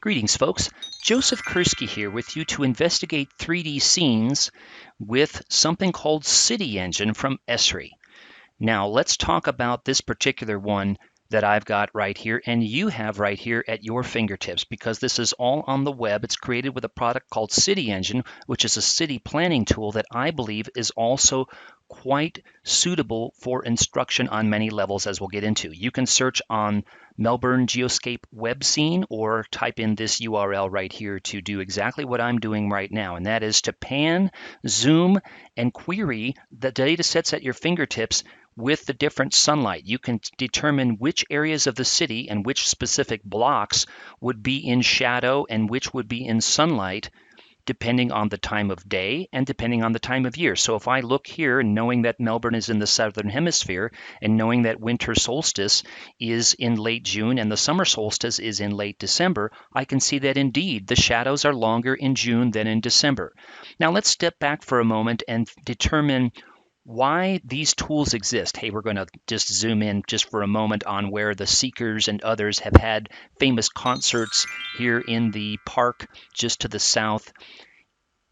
Greetings, folks. Joseph Kursky here with you to investigate 3D scenes with something called City Engine from Esri. Now, let's talk about this particular one that I've got right here and you have right here at your fingertips because this is all on the web. It's created with a product called City Engine, which is a city planning tool that I believe is also quite suitable for instruction on many levels, as we'll get into. You can search on Melbourne Geoscape web scene or type in this URL right here to do exactly what I'm doing right now, and that is to pan, zoom, and query the data sets at your fingertips with the different sunlight. You can determine which areas of the city and which specific blocks would be in shadow and which would be in sunlight depending on the time of day and depending on the time of year. So if I look here, knowing that Melbourne is in the southern hemisphere and knowing that winter solstice is in late June and the summer solstice is in late December, I can see that indeed the shadows are longer in June than in December. Now let's step back for a moment and determine why these tools exist. Hey, we're going to just zoom in just for a moment on where the Seekers and others have had famous concerts here in the park just to the south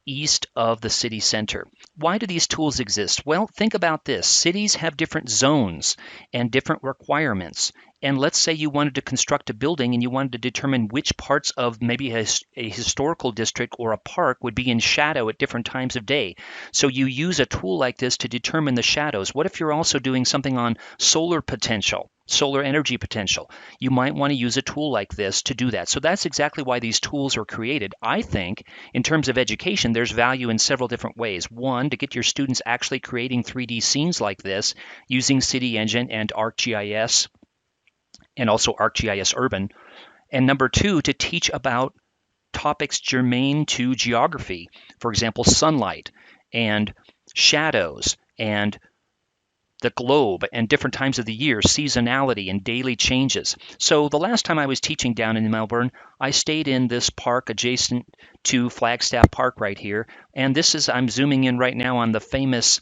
east of the city center. Why do these tools exist? Well, think about this. Cities have different zones and different requirements. And let's say you wanted to construct a building and you wanted to determine which parts of maybe a historical district or a park would be in shadow at different times of day. So you use a tool like this to determine the shadows. What if you're also doing something on solar potential? Solar energy potential. You might want to use a tool like this to do that. So that's exactly why these tools are created. I think in terms of education, there's value in several different ways. One, to get your students actually creating 3D scenes like this using City Engine and ArcGIS and also ArcGIS Urban. And number two, to teach about topics germane to geography. For example, sunlight and shadows and the globe and different times of the year, seasonality and daily changes. So the last time I was teaching down in Melbourne, I stayed in this park adjacent to Flagstaff Park right here. And this is, I'm zooming in right now on the famous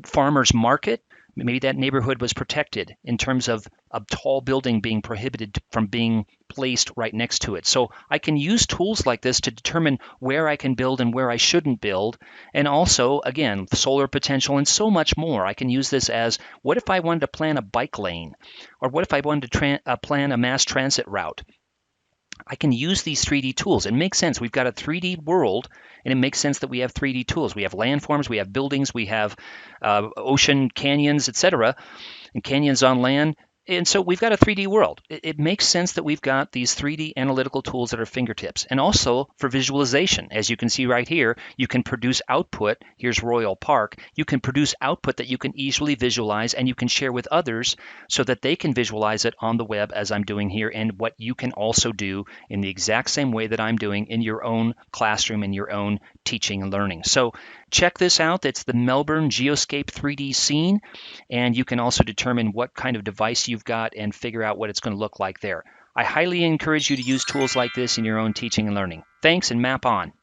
farmers market. Maybe that neighborhood was protected in terms of a tall building being prohibited from being placed right next to it. So I can use tools like this to determine where I can build and where I shouldn't build. And also, again, solar potential and so much more. I can use this as, what if I wanted to plan a bike lane? Or what if I wanted to plan a mass transit route? I can use these 3D tools. It makes sense. We've got a 3D world, and it makes sense that we have 3D tools. We have landforms, we have buildings, we have ocean canyons, etc., and canyons on land. And so we've got a 3D world. It makes sense that we've got these 3D analytical tools at our fingertips. And also for visualization. As you can see right here, you can produce output. Here's Royal Park. You can produce output that you can easily visualize and you can share with others so that they can visualize it on the web as I'm doing here, and what you can also do in the exact same way that I'm doing in your own classroom, in your own teaching and learning. So check this out. It's the Melbourne Geoscape 3D scene, and you can also determine what kind of device you've got and figure out what it's going to look like there. I highly encourage you to use tools like this in your own teaching and learning. Thanks, and map on.